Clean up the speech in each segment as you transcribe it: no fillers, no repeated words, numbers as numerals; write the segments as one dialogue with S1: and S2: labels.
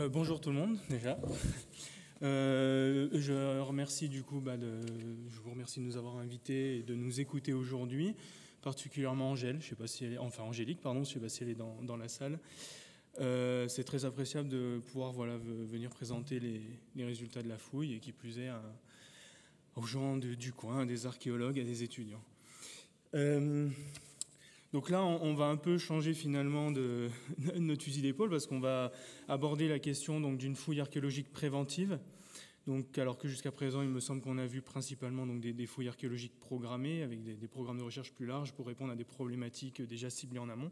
S1: Bonjour tout le monde déjà. Je remercie du coup, je vous remercie de nous avoir invités et de nous écouter aujourd'hui, particulièrement Angèle, je sais pas si elle est, enfin Angélique, pardon, je sais pas si elle est dans la salle. C'est très appréciable de pouvoir venir présenter les résultats de la fouille et qui plus est aux gens du coin, à des archéologues, à des étudiants. Donc là, on va un peu changer finalement de notre fusil d'épaule parce qu'on va aborder la question donc d'une fouille archéologique préventive. Donc, alors que jusqu'à présent, il me semble qu'on a vu principalement donc des fouilles archéologiques programmées avec des programmes de recherche plus larges pour répondre à des problématiques déjà ciblées en amont.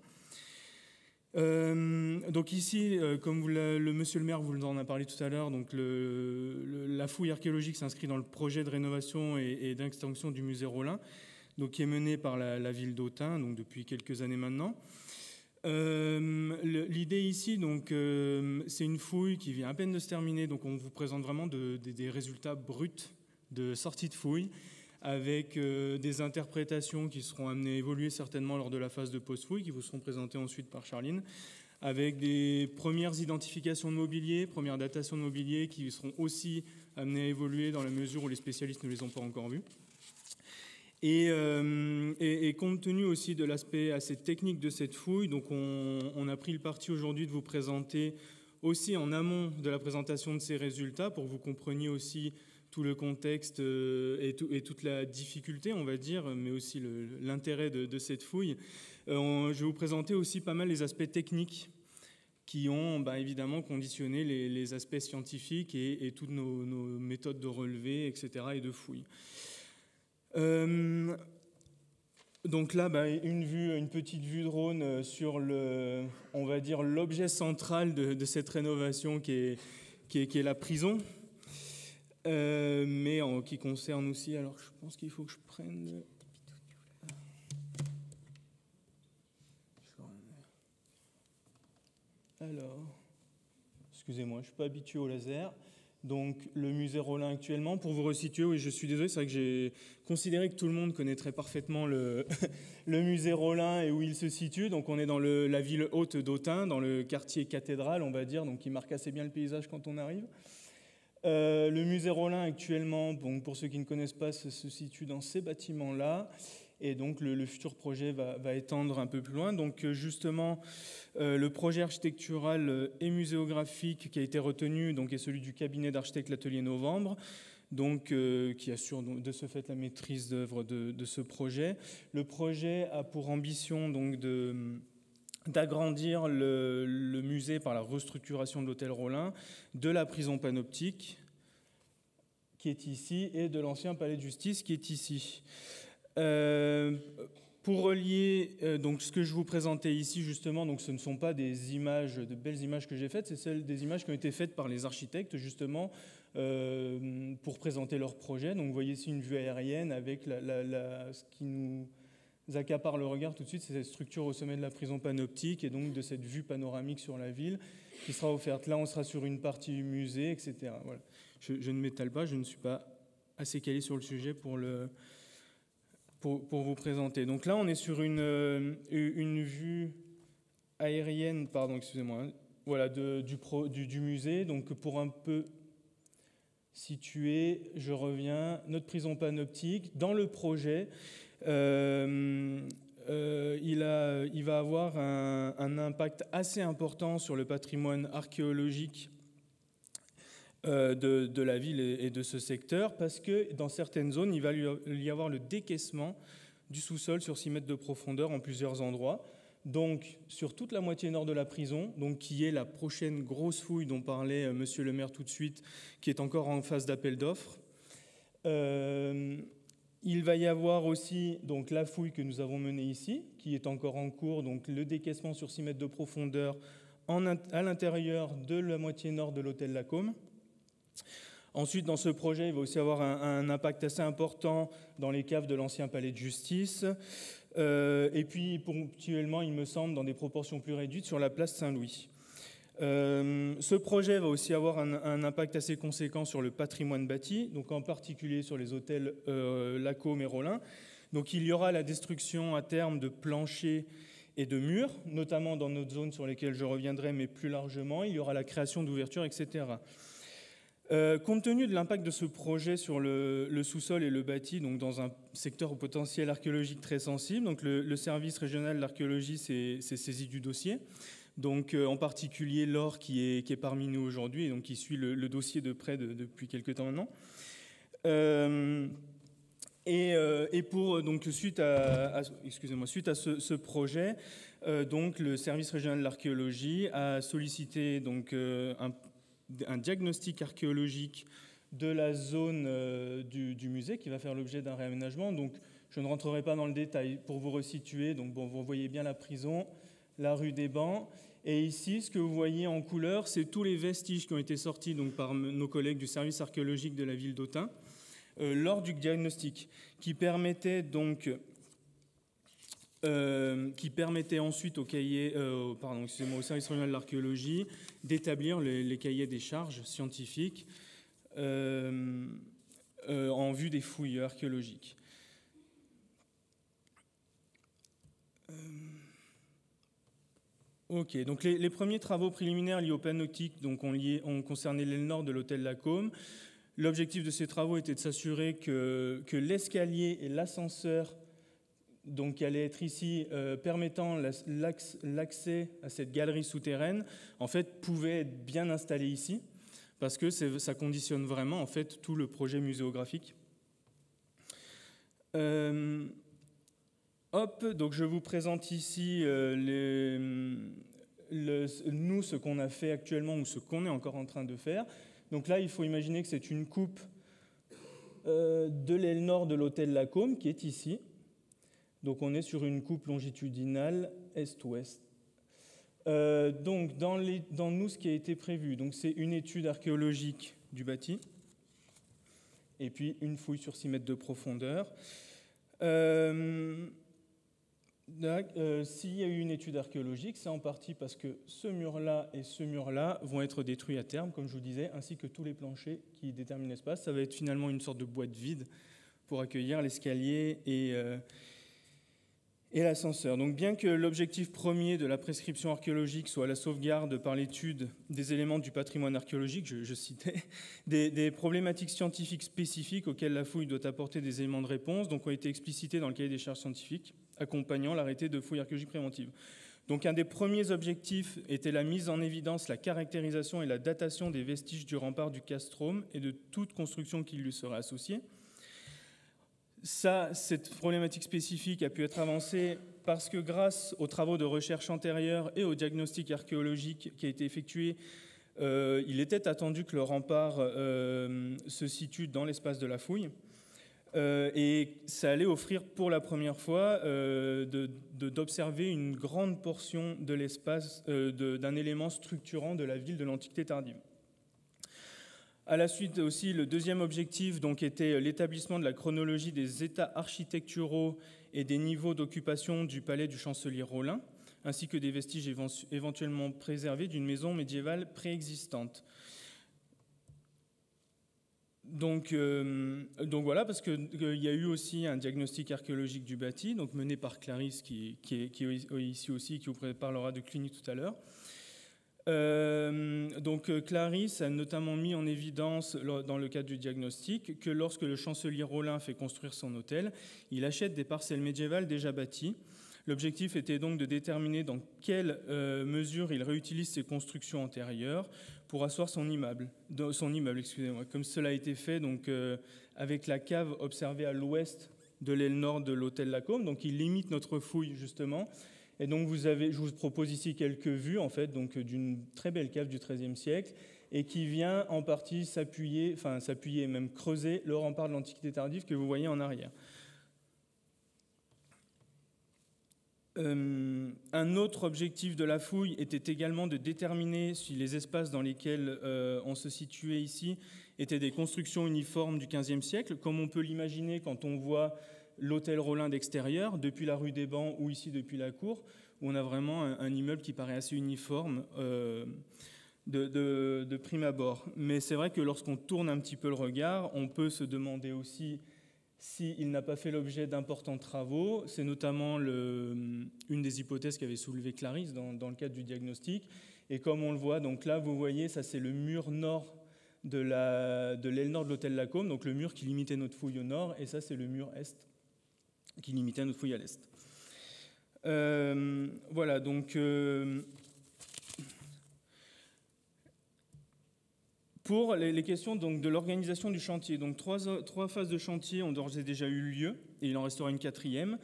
S1: Donc ici, comme le monsieur le maire vous en a parlé tout à l'heure, donc la fouille archéologique s'inscrit dans le projet de rénovation et d'extension du musée Rolin, donc qui est mené par la ville d'Autun, donc depuis quelques années maintenant. L'idée ici, donc, c'est une fouille qui vient à peine de se terminer, donc on vous présente vraiment des résultats bruts de sortie de fouille, avec des interprétations qui seront amenées à évoluer certainement lors de la phase de post-fouille, qui vous seront présentées ensuite par Charline, avec des premières identifications de mobilier, premières datations de mobilier, qui seront aussi amenées à évoluer dans la mesure où les spécialistes ne les ont pas encore vues. Et compte tenu aussi de l'aspect assez technique de cette fouille, donc on a pris le parti aujourd'hui de vous présenter aussi en amont de la présentation de ces résultats pour que vous compreniez aussi tout le contexte et toute la difficulté, on va dire, mais aussi l'intérêt de cette fouille. Je vais vous présenter aussi pas mal les aspects techniques qui ont évidemment conditionné les aspects scientifiques et toutes nos méthodes de relevé, etc. et de fouille. Donc là, une petite vue drone sur on va dire l'objet central de cette rénovation qui est la prison, mais qui concerne aussi. Alors, je pense qu'il faut que je prenne. Alors, excusez-moi, je suis pas habitué au laser. Donc le musée Rolin actuellement, pour vous resituer, oui, je suis désolé, c'est vrai que j'ai considéré que tout le monde connaîtrait parfaitement le musée Rolin et où il se situe. Donc on est dans la ville haute d'Autun, dans le quartier cathédrale, on va dire, donc qui marque assez bien le paysage quand on arrive. Le musée Rolin actuellement, bon, pour ceux qui ne connaissent pas, se situe dans ces bâtiments-là. Et donc le futur projet va étendre un peu plus loin. Donc justement, le projet architectural et muséographique qui a été retenu donc, est celui du cabinet d'architecte L'Atelier Novembre, donc, qui assure de ce fait la maîtrise d'œuvre de ce projet. Le projet a pour ambition donc, d'agrandir le musée par la restructuration de l'hôtel Rolin, de la prison panoptique qui est ici et de l'ancien palais de justice qui est ici. Pour relier donc ce que je vous présentais ici justement, donc ce ne sont pas des images, de belles images que j'ai faites, c'est celles des images qui ont été faites par les architectes justement pour présenter leur projet. Donc vous voyez ici une vue aérienne avec ce qui nous accapare le regard tout de suite, c'est cette structure au sommet de la prison panoptique et donc de cette vue panoramique sur la ville qui sera offerte. Là on sera sur une partie du musée, etc. Voilà. Je ne m'étale pas, je ne suis pas assez calé sur le sujet pour vous présenter. Donc là, on est sur une vue aérienne, voilà, du musée. Donc pour un peu situer, je reviens, notre prison panoptique, dans le projet, il va avoir un impact assez important sur le patrimoine archéologique de la ville et de ce secteur, parce que dans certaines zones, il va y avoir le décaissement du sous-sol sur 6 mètres de profondeur en plusieurs endroits. Donc, sur toute la moitié nord de la prison, donc, qui est la prochaine grosse fouille dont parlait monsieur le maire tout de suite, qui est encore en phase d'appel d'offres. Il va y avoir aussi donc, la fouille que nous avons menée ici, qui est encore en cours, donc le décaissement sur 6 mètres de profondeur à l'intérieur de la moitié nord de l'hôtel Lacombe. Ensuite, dans ce projet, il va aussi avoir un impact assez important dans les caves de l'ancien palais de justice. Et puis, ponctuellement, il me semble, dans des proportions plus réduites, sur la place Saint-Louis. Ce projet va aussi avoir un impact assez conséquent sur le patrimoine bâti, donc en particulier sur les hôtels Lacombe et Rolin. Donc, il y aura la destruction à terme de planchers et de murs, notamment dans notre zone sur lesquelles je reviendrai, mais plus largement, il y aura la création d'ouvertures, etc. Compte tenu de l'impact de ce projet sur le sous-sol et le bâti, donc dans un secteur au potentiel archéologique très sensible, donc le service régional de l'archéologie s'est saisi du dossier. Donc, en particulier Laure qui est parmi nous aujourd'hui et donc qui suit le dossier de près depuis quelques temps maintenant. Donc suite à ce projet, donc le service régional de l'archéologie a sollicité donc un diagnostic archéologique de la zone du musée qui va faire l'objet d'un réaménagement. Donc je ne rentrerai pas dans le détail pour vous resituer. Donc bon, vous voyez bien la prison, la rue des Bancs. Et ici, ce que vous voyez en couleur, c'est tous les vestiges qui ont été sortis donc, par nos collègues du service archéologique de la ville d'Autun lors du diagnostic, qui permettait ensuite au service régional de l'archéologie d'établir les cahiers des charges scientifiques en vue des fouilles archéologiques. Ok, donc les premiers travaux préliminaires liés au panoptique ont concerné l'aile nord de l'hôtel Lacombe. L'objectif de ces travaux était de s'assurer que l'escalier et l'ascenseur donc, qui allait être ici, permettant l'accès à cette galerie souterraine, en fait, pouvaient être bien installés ici, parce que ça conditionne vraiment en fait, tout le projet muséographique. Donc je vous présente ici nous, ce qu'on a fait actuellement ou ce qu'on est encore en train de faire. Donc là, il faut imaginer que c'est une coupe de l'aile nord de l'hôtel Lacombe qui est ici. Donc on est sur une coupe longitudinale est-ouest. Donc dans nous, ce qui a été prévu, donc c'est une étude archéologique du bâti et puis une fouille sur 6 mètres de profondeur. S'il y a eu une étude archéologique, c'est en partie parce que ce mur-là et ce mur-là vont être détruits à terme, comme je vous disais, ainsi que tous les planchers qui déterminent l'espace. Ça va être finalement une sorte de boîte vide pour accueillir l'escalier et l'ascenseur. Donc bien que l'objectif premier de la prescription archéologique soit la sauvegarde par l'étude des éléments du patrimoine archéologique, je citais, des problématiques scientifiques spécifiques auxquelles la fouille doit apporter des éléments de réponse, donc ont été explicités dans le cahier des charges scientifiques accompagnant l'arrêté de fouille archéologique préventive. Donc un des premiers objectifs était la mise en évidence, la caractérisation et la datation des vestiges du rempart du castrum et de toute construction qui lui serait associée. Cette problématique spécifique a pu être avancée parce que grâce aux travaux de recherche antérieurs et au diagnostic archéologique qui a été effectué, il était attendu que le rempart se situe dans l'espace de la fouille. Et ça allait offrir pour la première fois d'observer une grande portion de l'espace d'un élément structurant de la ville de l'Antiquité tardive. À la suite aussi, le deuxième objectif donc, était l'établissement de la chronologie des états architecturaux et des niveaux d'occupation du palais du chancelier Rollin, ainsi que des vestiges éventuellement préservés d'une maison médiévale préexistante. Donc voilà, parce qu'il y a eu aussi un diagnostic archéologique du bâti, donc mené par Clarisse, qui est ici aussi, qui vous parlera de Cluny tout à l'heure. Donc Clarisse a notamment mis en évidence, dans le cadre du diagnostic, que lorsque le chancelier Rollin fait construire son hôtel, il achète des parcelles médiévales déjà bâties. L'objectif était donc de déterminer dans quelle mesure il réutilise ses constructions antérieures pour asseoir son immeuble, comme cela a été fait donc, avec la cave observée à l'ouest de l'aile nord de l'hôtel Lacombe. Donc il limite notre fouille justement. Et donc je vous propose ici quelques vues en fait, donc d'une très belle cave du XIIIe siècle et qui vient en partie s'appuyer et même creuser le rempart de l'Antiquité tardive que vous voyez en arrière. Un autre objectif de la fouille était également de déterminer si les espaces dans lesquels on se situait ici étaient des constructions uniformes du XVe siècle, comme on peut l'imaginer quand on voit l'hôtel Rollin d'extérieur, depuis la rue des Bancs ou ici depuis la cour, où on a vraiment un immeuble qui paraît assez uniforme de prime abord. Mais c'est vrai que lorsqu'on tourne un petit peu le regard, on peut se demander aussi s'il n'a pas fait l'objet d'importants travaux. C'est notamment une des hypothèses qu'avait soulevée Clarisse dans le cadre du diagnostic. Et comme on le voit, donc là, vous voyez, ça c'est le mur nord de l'aile nord de l'hôtel Lacombe, donc le mur qui limitait notre fouille au nord, et ça c'est le mur est qui limitait notre fouille à l'est. Voilà, donc pour les questions donc, de l'organisation du chantier, donc trois phases de chantier ont d'ores et déjà eu lieu, et il en restera une quatrième.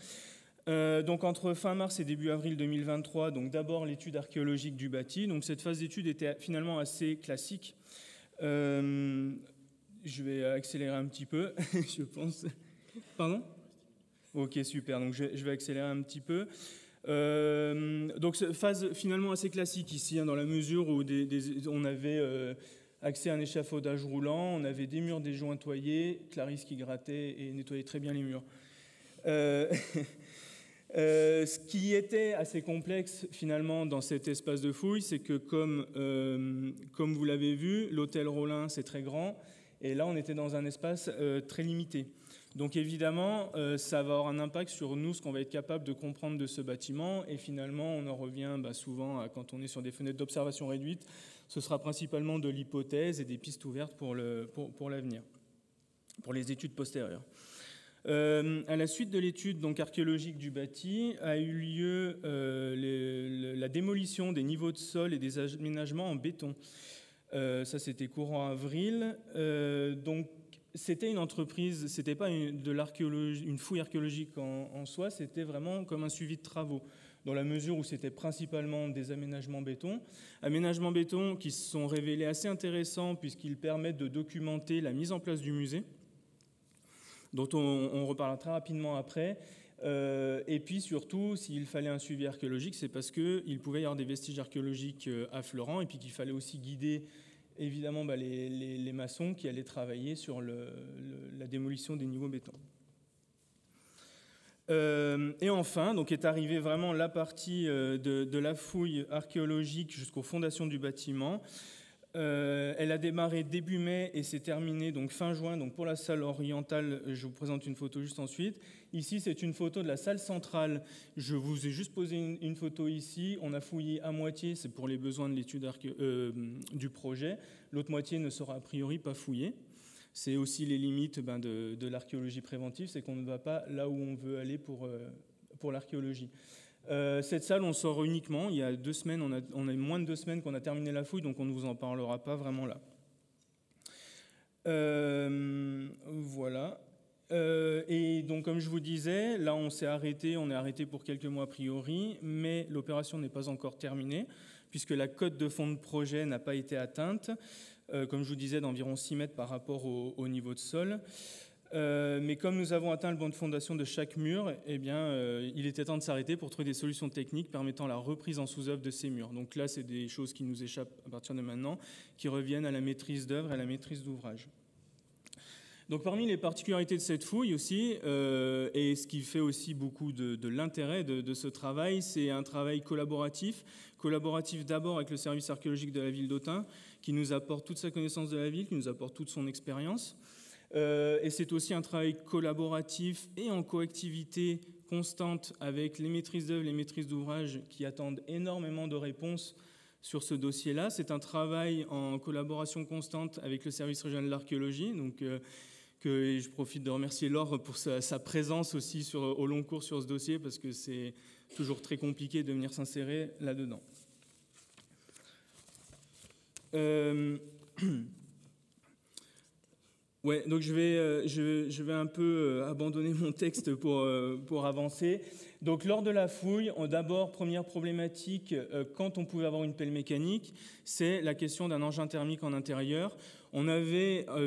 S1: Donc entre fin mars et début avril 2023, donc d'abord l'étude archéologique du bâti. Donc cette phase d'étude était finalement assez classique. Je vais accélérer un petit peu, je pense. Pardon ? Ok, super. Donc je vais accélérer un petit peu. Donc phase finalement assez classique ici, hein, dans la mesure où on avait accès à un échafaudage roulant, on avait des murs déjointoyés, Clarisse qui grattait et nettoyait très bien les murs. Ce qui était assez complexe finalement dans cet espace de fouille, c'est que comme vous l'avez vu, l'hôtel Rollin c'est très grand, et là on était dans un espace très limité. Donc évidemment, ça va avoir un impact sur nous, ce qu'on va être capable de comprendre de ce bâtiment, et finalement on en revient souvent à, quand on est sur des fenêtres d'observation réduites, ce sera principalement de l'hypothèse et des pistes ouvertes pour l'avenir, pour les études postérieures. À la suite de l'étude donc, archéologique du bâti, a eu lieu la démolition des niveaux de sol et des aménagements en béton. Ça, c'était courant avril. Donc, c'était une entreprise, c'était pas une fouille archéologique en soi, c'était vraiment comme un suivi de travaux, dans la mesure où c'était principalement des aménagements béton. Aménagements béton qui se sont révélés assez intéressants puisqu'ils permettent de documenter la mise en place du musée, dont on reparlera très rapidement après. Et puis surtout, s'il fallait un suivi archéologique, c'est parce qu'il pouvait y avoir des vestiges archéologiques affleurants et puis qu'il fallait aussi guider évidemment les maçons qui allaient travailler sur la démolition des niveaux béton. Et enfin, donc est arrivée vraiment la partie de la fouille archéologique jusqu'aux fondations du bâtiment. Elle a démarré début mai et s'est terminée donc fin juin. Donc pour la salle orientale, je vous présente une photo juste ensuite. Ici, c'est une photo de la salle centrale. Je vous ai juste posé une photo ici. On a fouillé à moitié, c'est pour les besoins de l'étude du projet. L'autre moitié ne sera a priori pas fouillée. C'est aussi les limites de l'archéologie préventive, c'est qu'on ne va pas là où on veut aller pour l'archéologie. Cette salle, on sort uniquement. Il y a 2 semaines, on a moins de 2 semaines qu'on a terminé la fouille, donc on ne vous en parlera pas vraiment là. Voilà. Et donc, comme je vous disais, là, on est arrêté pour quelques mois a priori, mais l'opération n'est pas encore terminée, puisque la cote de fond de projet n'a pas été atteinte, comme je vous disais, d'environ 6 mètres par rapport au niveau de sol. Mais comme nous avons atteint le banc de fondation de chaque mur, eh bien, il était temps de s'arrêter pour trouver des solutions techniques permettant la reprise en sous-œuvre de ces murs. Donc là, c'est des choses qui nous échappent à partir de maintenant, qui reviennent à la maîtrise d'œuvre et à la maîtrise d'ouvrage. Donc parmi les particularités de cette fouille aussi, et ce qui fait aussi beaucoup de l'intérêt de ce travail, c'est un travail collaboratif d'abord avec le service archéologique de la ville d'Autun, qui nous apporte toute sa connaissance de la ville, qui nous apporte toute son expérience. Et c'est aussi un travail collaboratif et en coactivité constante avec les maîtrises d'œuvre, les maîtrises d'ouvrage qui attendent énormément de réponses sur ce dossier-là. C'est un travail en collaboration constante avec le service régional de l'archéologie, donc que je profite de remercier Laure pour sa présence aussi au long cours sur ce dossier, parce que c'est toujours très compliqué de venir s'insérer là-dedans. Ouais, donc je vais un peu abandonner mon texte pour avancer. Donc lors de la fouille, d'abord, première problématique, quand on pouvait avoir une pelle mécanique, c'est la question d'un engin thermique en intérieur.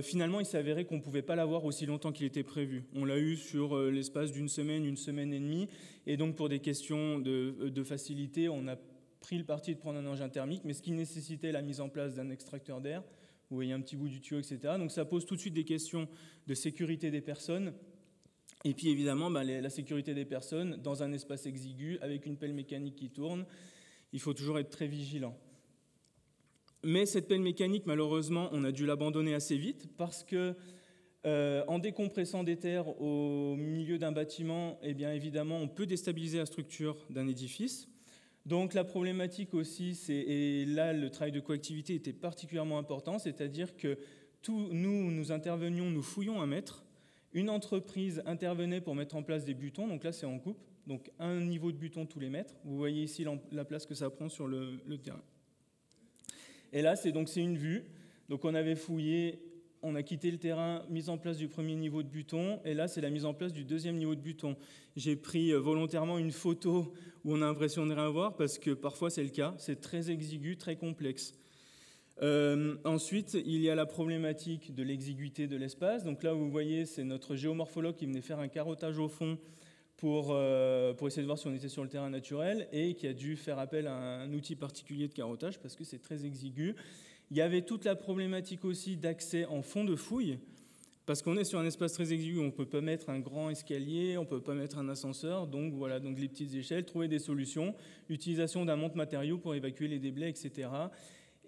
S1: Finalement, il s'est avéré qu'on ne pouvait pas l'avoir aussi longtemps qu'il était prévu. On l'a eu sur l'espace d'une semaine et demie, et donc pour des questions de facilité, on a pris le parti de prendre un engin thermique, mais ce qui nécessitait la mise en place d'un extracteur d'air. Vous voyez un petit bout du tuyau, etc. Donc ça pose tout de suite des questions de sécurité des personnes. Et puis évidemment, la sécurité des personnes dans un espace exigu, avec une pelle mécanique qui tourne, il faut toujours être très vigilant. Mais cette pelle mécanique, malheureusement, on a dû l'abandonner assez vite parce que En décompressant des terres au milieu d'un bâtiment, eh bien évidemment, on peut déstabiliser la structure d'un édifice. Donc la problématique aussi, et là le travail de coactivité était particulièrement important, c'est-à-dire que nous intervenions, nous fouillions un mètre, une entreprise intervenait pour mettre en place des butons, donc là c'est en coupe, donc un niveau de buton tous les mètres. Vous voyez ici la place que ça prend sur le terrain. Et là c'est une vue, donc on avait fouillé, on a quitté le terrain, mise en place du premier niveau de buton, et là c'est la mise en place du deuxième niveau de buton. J'ai pris volontairement une photo où on a l'impression de rien voir, parce que parfois c'est le cas, c'est très exigu, très complexe. Ensuite, il y a la problématique de l'exiguïté de l'espace. Donc là, vous voyez, c'est notre géomorphologue qui venait faire un carottage au fond pour essayer de voir si on était sur le terrain naturel et qui a dû faire appel à un outil particulier de carottage parce que c'est très exigu. Il y avait toute la problématique aussi d'accès en fond de fouille, parce qu'on est sur un espace très exigu, on ne peut pas mettre un grand escalier, on ne peut pas mettre un ascenseur, donc voilà, donc les petites échelles, trouver des solutions, l'utilisation d'un monte-matériaux pour évacuer les déblais, etc.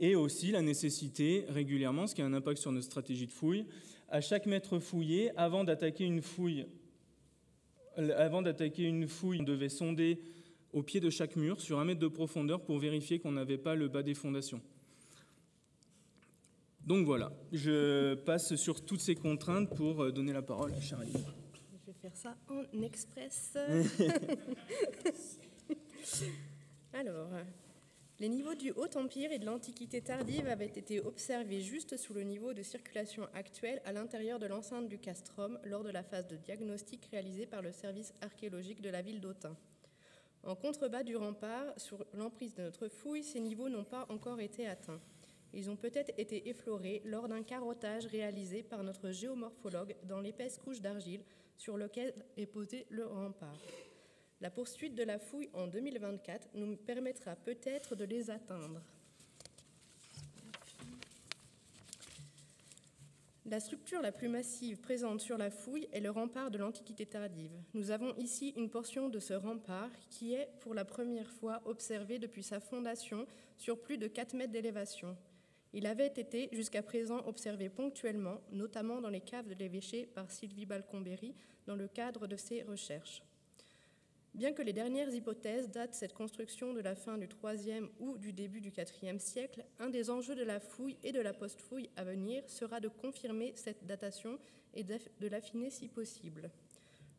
S1: Et aussi la nécessité régulièrement, ce qui a un impact sur notre stratégie de fouille, à chaque mètre fouillé, avant d'attaquer une fouille, on devait sonder au pied de chaque mur sur 1 mètre de profondeur pour vérifier qu'on n'avait pas le bas des fondations. Donc voilà, je passe sur toutes ces contraintes pour donner la parole à Charlie.
S2: Je vais faire ça en express. Alors, les niveaux du Haut Empire et de l'Antiquité tardive avaient été observés juste sous le niveau de circulation actuel à l'intérieur de l'enceinte du castrum lors de la phase de diagnostic réalisée par le service archéologique de la ville d'Autun. En contrebas du rempart, sur l'emprise de notre fouille, ces niveaux n'ont pas encore été atteints. Ils ont peut-être été effleurés lors d'un carottage réalisé par notre géomorphologue dans l'épaisse couche d'argile sur laquelle est posé le rempart. La poursuite de la fouille en 2024 nous permettra peut-être de les atteindre. La structure la plus massive présente sur la fouille est le rempart de l'Antiquité tardive. Nous avons ici une portion de ce rempart qui est pour la première fois observée depuis sa fondation sur plus de 4 mètres d'élévation. Il avait été jusqu'à présent observé ponctuellement, notamment dans les caves de l'évêché par Sylvie Balcombery dans le cadre de ses recherches. Bien que les dernières hypothèses datent cette construction de la fin du IIIe ou du début du IVe siècle, un des enjeux de la fouille et de la post-fouille à venir sera de confirmer cette datation et de l'affiner si possible.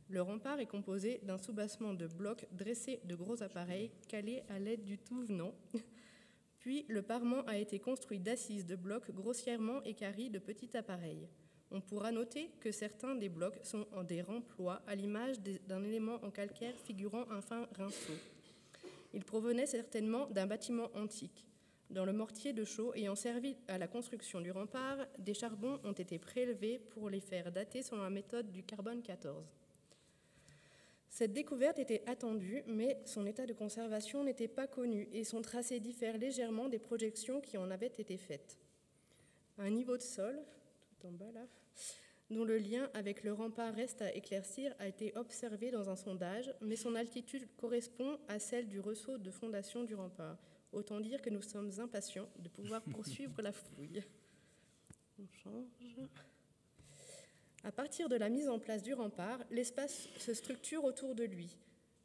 S2: Le rempart est composé d'un soubassement de blocs dressés de gros appareils calés à l'aide du touvenant. Puis, le parement a été construit d'assises de blocs grossièrement équarris de petits appareils. On pourra noter que certains des blocs sont en des remplois à l'image d'un élément en calcaire figurant un fin rinceau. Ils provenaient certainement d'un bâtiment antique. Dans le mortier de chaux ayant servi à la construction du rempart, des charbons ont été prélevés pour les faire dater selon la méthode du carbone 14. Cette découverte était attendue, mais son état de conservation n'était pas connu et son tracé diffère légèrement des projections qui en avaient été faites. Un niveau de sol, tout en bas là, dont le lien avec le rempart reste à éclaircir, a été observé dans un sondage, mais son altitude correspond à celle du ressaut de fondation du rempart. Autant dire que nous sommes impatients de pouvoir poursuivre la fouille. On change. À partir de la mise en place du rempart, l'espace se structure autour de lui.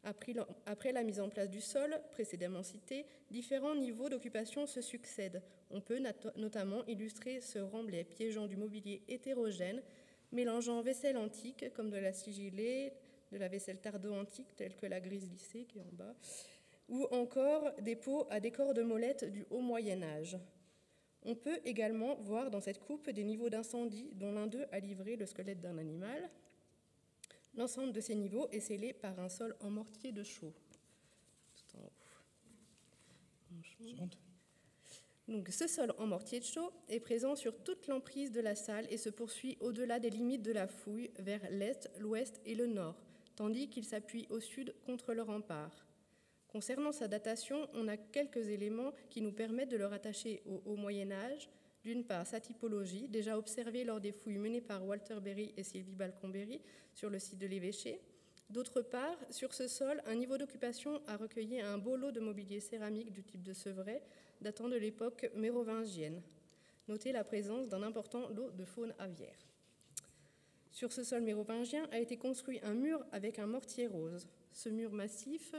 S2: Après la mise en place du sol, précédemment cité, différents niveaux d'occupation se succèdent. On peut notamment illustrer ce remblai piégeant du mobilier hétérogène, mélangeant vaisselle antique, comme de la sigillée, de la vaisselle tardo-antique, telle que la grise lissée, qui est en bas, ou encore des pots à décor de molettes du haut Moyen-Âge. On peut également voir dans cette coupe des niveaux d'incendie dont l'un d'eux a livré le squelette d'un animal. L'ensemble de ces niveaux est scellé par un sol en mortier de chaux. Tout en haut. Donc, ce sol en mortier de chaux est présent sur toute l'emprise de la salle et se poursuit au-delà des limites de la fouille vers l'est, l'ouest et le nord, tandis qu'il s'appuie au sud contre le rempart. Concernant sa datation, on a quelques éléments qui nous permettent de le rattacher au Moyen-Âge. D'une part, sa typologie, déjà observée lors des fouilles menées par Walter Berry et Sylvie Balcombery sur le site de l'évêché. D'autre part, sur ce sol, un niveau d'occupation a recueilli un beau lot de mobilier céramique du type de Sevray, datant de l'époque mérovingienne. Notez la présence d'un important lot de faune aviaire. Sur ce sol mérovingien a été construit un mur avec un mortier rose. Ce mur massif,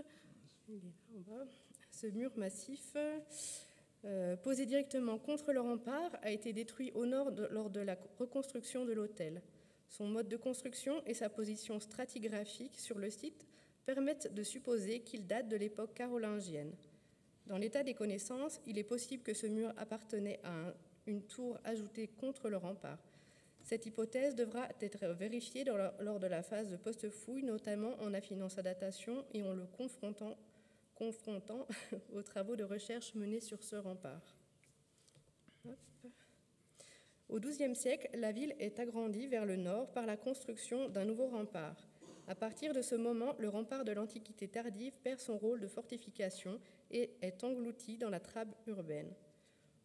S2: posé directement contre le rempart, a été détruit au nord lors de la reconstruction de l'hôtel. Son mode de construction et sa position stratigraphique sur le site permettent de supposer qu'il date de l'époque carolingienne. Dans l'état des connaissances, il est possible que ce mur appartenait à une tour ajoutée contre le rempart. Cette hypothèse devra être vérifiée lors de la phase de post-fouille, notamment en affinant sa datation et en le confrontant aux travaux de recherche menés sur ce rempart. Au XIIe siècle, la ville est agrandie vers le nord par la construction d'un nouveau rempart. À partir de ce moment, le rempart de l'Antiquité tardive perd son rôle de fortification et est englouti dans la trame urbaine.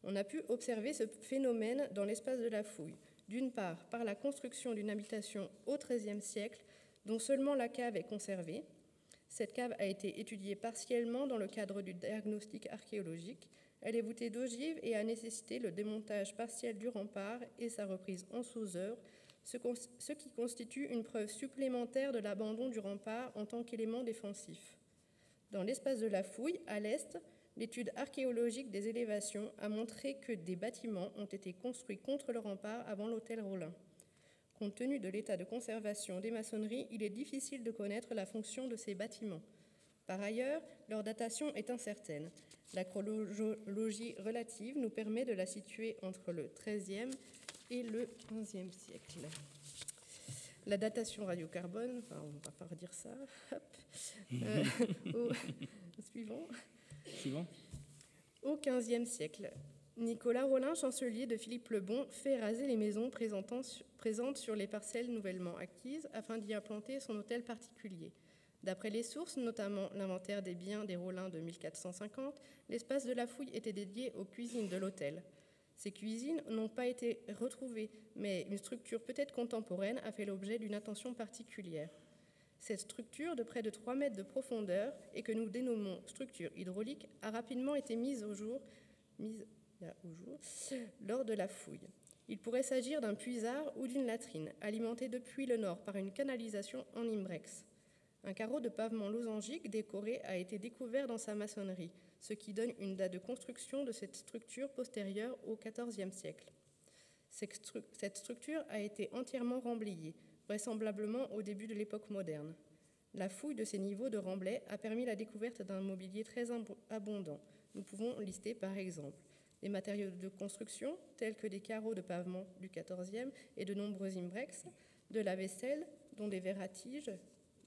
S2: On a pu observer ce phénomène dans l'espace de la fouille, d'une part par la construction d'une habitation au XIIIe siècle dont seulement la cave est conservée. Cette cave a été étudiée partiellement dans le cadre du diagnostic archéologique. Elle est voûtée d'ogives et a nécessité le démontage partiel du rempart et sa reprise en sous-œuvre, ce qui constitue une preuve supplémentaire de l'abandon du rempart en tant qu'élément défensif. Dans l'espace de la fouille, à l'est, l'étude archéologique des élévations a montré que des bâtiments ont été construits contre le rempart avant l'hôtel Rollin. Compte tenu de l'état de conservation des maçonneries, il est difficile de connaître la fonction de ces bâtiments. Par ailleurs, leur datation est incertaine. La chronologie relative nous permet de la situer entre le XIIIe et le XVe siècle. La datation radiocarbone, on ne va pas redire ça. Suivant. Au XVe siècle, Nicolas Rollin, chancelier de Philippe le Bon, fait raser les maisons présentes sur les parcelles nouvellement acquises afin d'y implanter son hôtel particulier. D'après les sources, notamment l'inventaire des biens des Rollins de 1450, l'espace de la fouille était dédié aux cuisines de l'hôtel. Ces cuisines n'ont pas été retrouvées, mais une structure peut-être contemporaine a fait l'objet d'une attention particulière. Cette structure de près de 3 mètres de profondeur et que nous dénommons structure hydraulique a rapidement été mise au jour lors de la fouille. Il pourrait s'agir d'un puisard ou d'une latrine, alimentée depuis le nord par une canalisation en imbrex. Un carreau de pavement losangique décoré a été découvert dans sa maçonnerie, ce qui donne une date de construction de cette structure postérieure au XIVe siècle. Cette structure a été entièrement remblayée, vraisemblablement au début de l'époque moderne. La fouille de ces niveaux de remblai a permis la découverte d'un mobilier très abondant. Nous pouvons lister par exemple des matériaux de construction tels que des carreaux de pavement du XIVe et de nombreux imbrex, de la vaisselle, dont des verres à tige,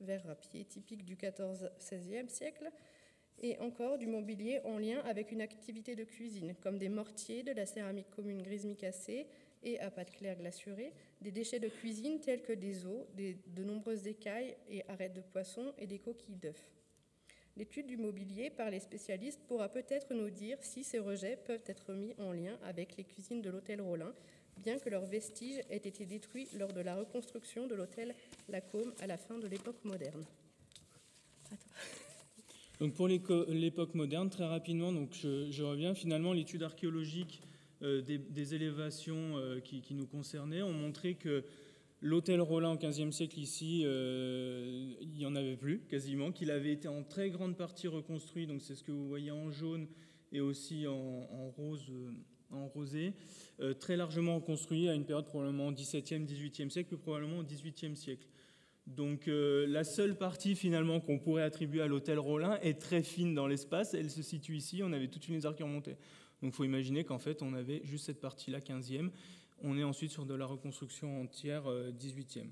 S2: verres à pied typiques du XIVe siècle, et encore du mobilier en lien avec une activité de cuisine, comme des mortiers, de la céramique commune grise micacée et à pâte claire glacurée, des déchets de cuisine tels que des os, de nombreuses écailles et arêtes de poisson et des coquilles d'œufs. L'étude du mobilier par les spécialistes pourra peut-être nous dire si ces rejets peuvent être mis en lien avec les cuisines de l'hôtel Rollin, bien que leurs vestiges aient été détruits lors de la reconstruction de l'hôtel Lacombe à la fin de l'époque moderne.
S1: Donc pour l'époque moderne, très rapidement, donc je reviens. Finalement, l'étude archéologique des élévations qui nous concernaient ont montré que l'hôtel Rollin au XVe siècle ici, il n'y en avait plus quasiment, qu'il avait été en très grande partie reconstruit, donc c'est ce que vous voyez en jaune et aussi en rose, en rosé, très largement reconstruit à une période probablement au XVIIe, XVIIIe siècle, plus probablement au XVIIIe siècle. Donc la seule partie finalement qu'on pourrait attribuer à l'hôtel Rollin est très fine dans l'espace, elle se situe ici, on avait toute une des arcs qui remontaient. Donc il faut imaginer qu'en fait on avait juste cette partie-là, 15e, on est ensuite sur de la reconstruction entière 18e.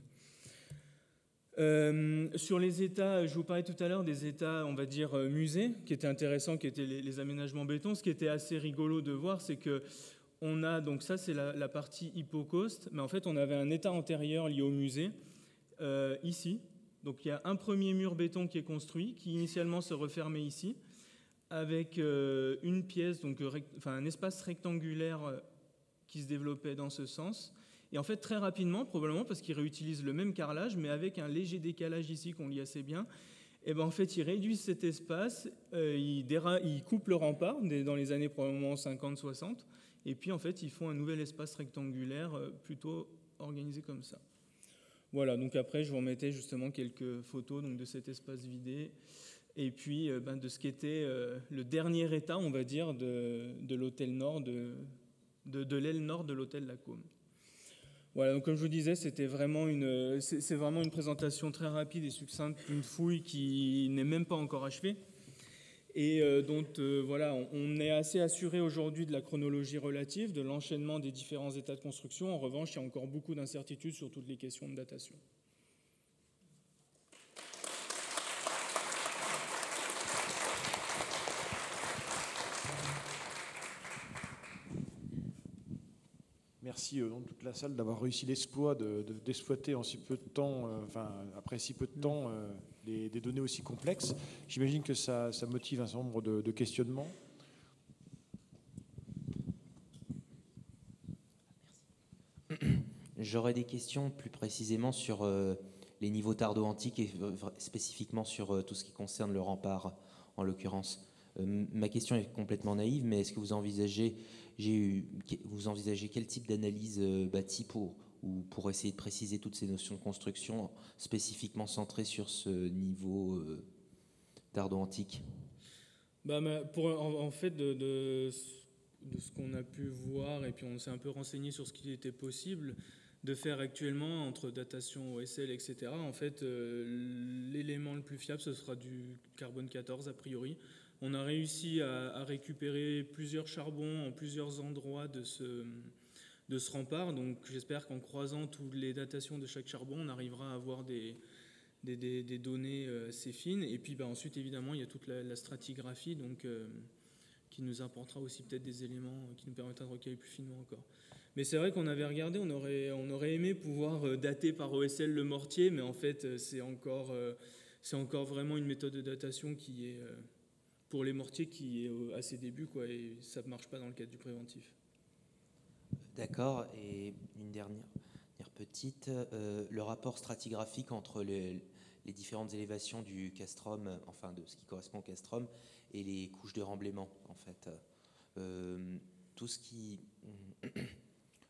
S1: Sur les états, je vous parlais tout à l'heure des états, on va dire, musées, qui étaient intéressants, qui étaient les aménagements béton. Ce qui était assez rigolo de voir, c'est que on a, donc ça c'est la partie hypocauste, mais en fait on avait un état antérieur lié au musée, ici. Donc il y a un premier mur béton qui est construit, qui initialement se refermait ici, avec une pièce, donc un espace rectangulaire qui se développait dans ce sens. Et en fait, très rapidement, probablement parce qu'ils réutilisent le même carrelage, mais avec un léger décalage ici qu'on lit assez bien, et ben en fait, ils réduisent cet espace, ils coupent le rempart dans les années probablement 50-60, et puis en fait, ils font un nouvel espace rectangulaire plutôt organisé comme ça. Voilà, donc après je vous remettais justement quelques photos donc, de cet espace vidé et puis de ce qu'était le dernier état, on va dire, de l'hôtel nord, de l'aile nord de l'hôtel Lacombe. Voilà, donc comme je vous disais, c'est vraiment une présentation très rapide et succincte d'une fouille qui n'est même pas encore achevée et dont voilà, on est assez assuré aujourd'hui de la chronologie relative, de l'enchaînement des différents états de construction. En revanche, il y a encore beaucoup d'incertitudes sur toutes les questions de datation.
S3: Merci dans toute la salle d'avoir réussi l'exploit d'exploiter en si peu de temps, après si peu de temps, des données aussi complexes. J'imagine que ça motive un certain nombre de questionnements.
S4: J'aurais des questions plus précisément sur les niveaux tardo-antiques et spécifiquement sur tout ce qui concerne le rempart en l'occurrence. Ma question est complètement naïve, mais est-ce que vous envisagez quel type d'analyse bâtie pour essayer de préciser toutes ces notions de construction spécifiquement centrées sur ce niveau tardo-antique?
S1: En fait, de ce qu'on a pu voir, et puis on s'est un peu renseigné sur ce qu'il était possible de faire actuellement entre datation OSL, etc. En fait, l'élément le plus fiable, ce sera du carbone 14 a priori. On a réussi à récupérer plusieurs charbons en plusieurs endroits de ce rempart. Donc j'espère qu'en croisant toutes les datations de chaque charbon, on arrivera à avoir des données assez fines. Et puis ensuite, évidemment, il y a toute la stratigraphie donc, qui nous apportera aussi peut-être des éléments qui nous permettra de recueillir plus finement encore. Mais c'est vrai qu'on avait regardé, on aurait aimé pouvoir dater par OSL le mortier, mais en fait, c'est encore vraiment une méthode de datation qui est... pour les mortiers qui est à ses débuts, quoi, et ça ne marche pas dans le cadre du préventif.
S4: D'accord, et une dernière petite, le rapport stratigraphique entre les différentes élévations du castrum, enfin de ce qui correspond au castrum, et les couches de remblaiement, en fait. Tout ce qui...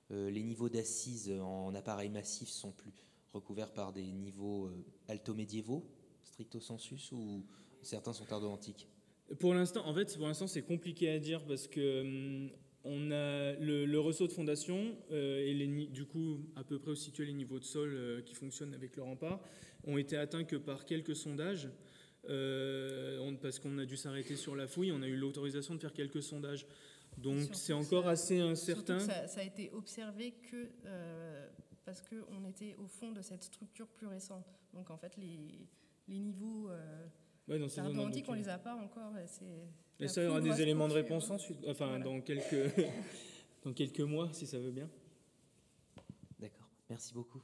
S4: les niveaux d'assises en appareil massif sont plus recouverts par des niveaux alto-médiévaux, stricto sensus, ou certains sont tardo-antiques?
S1: Pour l'instant, c'est compliqué à dire parce que on a le ressaut de fondation et du coup à peu près où situer les niveaux de sol qui fonctionnent avec le rempart ont été atteints que par quelques sondages parce qu'on a dû s'arrêter sur la fouille. On a eu l'autorisation de faire quelques sondages. Donc c'est encore assez incertain.
S2: Ça a été observé que parce qu'on était au fond de cette structure plus récente. Donc en fait les niveaux tardo-antiques, on les a pas encore.
S1: Et ça, il y aura des éléments de réponse ensuite, enfin voilà. dans quelques mois, si ça veut bien.
S4: D'accord, merci beaucoup.